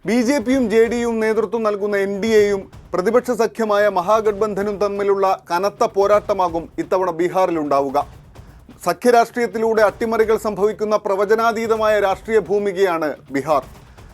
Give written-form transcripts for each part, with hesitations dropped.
ബി.ജെ.പിയും ജെ.ഡി.യും നേതൃത്വം നൽകുന്ന എൻ.ഡി.എയും പ്രതിപക്ഷ സഖ്യമായ മഹാഗഡ്ബന്ധനും തമ്മിലുള്ള കനത്ത പോരാട്ടമാകും ഇത്തവണ ബീഹാറിലുണ്ടാവുക. സഖ്യരാഷ്ട്രീയത്തിലൂടെ അട്ടിമറികൾ സംഭവിക്കുന്ന പ്രവചനാതീതമായ രാഷ്ട്രീയ ഭൂമികയാണ് ബീഹാർ.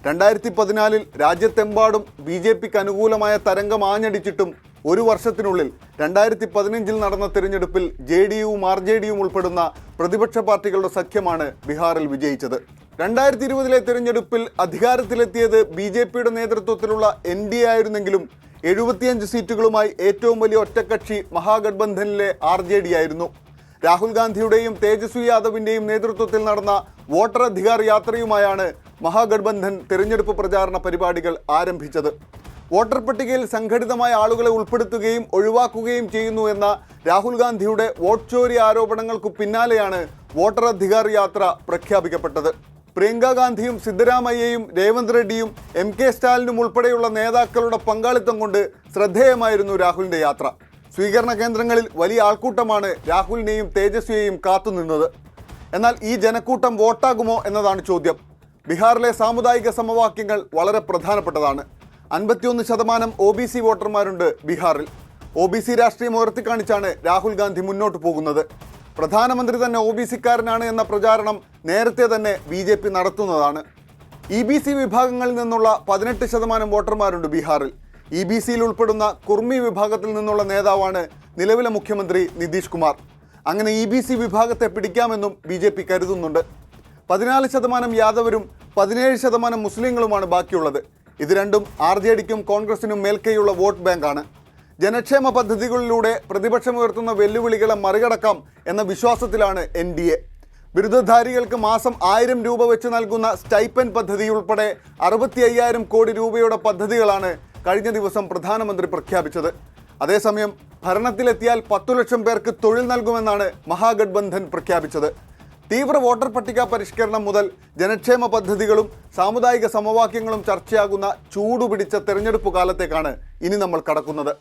2014 രാജ്യത്തെമ്പാടും ബി.ജെ.പിക്ക് അനുകൂലമായ തരംഗം ആഞ്ഞടിച്ചിട്ടും ഒരു വർഷത്തിനുള്ളിൽ 2015 നടന്ന തിരഞ്ഞെടുപ്പിൽ ജെ.ഡി.യുവും ആർ.ജെ.ഡിയും ഉൾപ്പെടുന്ന പ്രതിപക്ഷ പാർട്ടികളുടെ സഖ്യമാണ് ബീഹാറിൽ വിജയിച്ചത്. 2020 തിരഞ്ഞെടുപ്പിൽ അധികാരത്തിലെത്തിയത് ബി.ജെ.പിയുടെ നേതൃത്വത്തിലുള്ള എൻ.ഡി.എ ആയിരുന്നെങ്കിലും 75 സീറ്റുകളുമായി ഏറ്റവും വലിയ ഒറ്റക്കക്ഷി മഹാഗഡ്ബന്ധനിലെ ആർ.ജെ.ഡി ആയിരുന്നു. രാഹുൽ ഗാന്ധിയുടെയും തേജസ്വി യാദവിൻ്റെയും നേതൃത്വത്തിൽ നടന്ന വോട്ടർ അധികാർ യാത്രയുമായാണ് മഹാഗഡ്ബന്ധൻ തിരഞ്ഞെടുപ്പ് പ്രചാരണ പരിപാടികൾ ആരംഭിച്ചത്. വോട്ടർ പട്ടികയിൽ സംഘടിതമായ ആളുകളെ ഉൾപ്പെടുത്തുകയും ഒഴിവാക്കുകയും ചെയ്യുന്നു എന്ന രാഹുൽ ഗാന്ധിയുടെ വോട്ട് ചോരി ആരോപണങ്ങൾക്കു പിന്നാലെയാണ് വോട്ടർ അധികാർ യാത്ര പ്രഖ്യാപിക്കപ്പെട്ടത്. പ്രിയങ്ക ഗാന്ധിയും സിദ്ധരാമയ്യയും രേവന്ത് റെഡ്ഡിയും എം.കെ. സ്റ്റാലിനും ഉൾപ്പെടെയുള്ള നേതാക്കളുടെ പങ്കാളിത്തം കൊണ്ട് ശ്രദ്ധേയമായിരുന്നു രാഹുലിൻ്റെ യാത്ര. സ്വീകരണ കേന്ദ്രങ്ങളിൽ വലിയ ആൾക്കൂട്ടമാണ് രാഹുലിനെയും തേജസ്വിയെയും കാത്തുനിന്നത്. എന്നാൽ ഈ ജനക്കൂട്ടം വോട്ടാകുമോ എന്നതാണ് ചോദ്യം. ബീഹാറിലെ സാമുദായിക സമവാക്യങ്ങൾ വളരെ പ്രധാനപ്പെട്ടതാണ്. 51% OBC വോട്ടർമാരുണ്ട് ബീഹാറിൽ. OBC രാഷ്ട്രീയം ഉയർത്തിക്കാണിച്ചാണ് രാഹുൽ ഗാന്ധി മുന്നോട്ട് പോകുന്നത്. പ്രധാനമന്ത്രി തന്നെ OBC-കാരനാണ് എന്ന പ്രചാരണം നേരത്തെ തന്നെ ബി.ജെ.പി നടത്തുന്നതാണ്. EBC വിഭാഗങ്ങളിൽ നിന്നുള്ള 18% വോട്ടർമാരുണ്ട് ബീഹാറിൽ. EBC-യിൽ ഉൾപ്പെടുന്ന കുർമി വിഭാഗത്തിൽ നിന്നുള്ള നേതാവാണ് നിലവിലെ മുഖ്യമന്ത്രി നിതീഷ് കുമാർ. അങ്ങനെ EBC വിഭാഗത്തെ പിടിക്കാമെന്നും ബി.ജെ.പി കരുതുന്നുണ്ട്. 14% യാദവരും 17% മുസ്ലിങ്ങളുമാണ് ബാക്കിയുള്ളത്. ഇത് രണ്ടും ആർ.ജെ.ഡിക്കും കോൺഗ്രസിനും മേൽക്കൈയുള്ള വോട്ട് ബാങ്കാണ്. ജനക്ഷേമ പദ്ധതികളിലൂടെ പ്രതിപക്ഷമുയർത്തുന്ന വെല്ലുവിളികളെ മറികടക്കാം എന്ന വിശ്വാസത്തിലാണ് എൻ.ഡി.എ. ബിരുദധാരികൾക്ക് മാസം 1000 രൂപ വെച്ച് നൽകുന്ന സ്റ്റൈപ്പൻ പദ്ധതി ഉൾപ്പെടെ 65,000 കോടി രൂപയുടെ പദ്ധതികളാണ് കഴിഞ്ഞ ദിവസം പ്രധാനമന്ത്രി പ്രഖ്യാപിച്ചത്. അതേസമയം ഭരണത്തിലെത്തിയാൽ 10 ലക്ഷം പേർക്ക് തൊഴിൽ നൽകുമെന്നാണ് മഹാഗഡ്ബന്ധൻ പ്രഖ്യാപിച്ചത്. തീവ്ര വോട്ടർ പട്ടിക പരിഷ്കരണം മുതൽ ജനക്ഷേമ പദ്ധതികളും സാമുദായിക സമവാക്യങ്ങളും ചർച്ചയാകുന്ന ചൂടുപിടിച്ച തെരഞ്ഞെടുപ്പ് കാലത്തേക്കാണ് ഇനി നമ്മൾ കടക്കുന്നത്.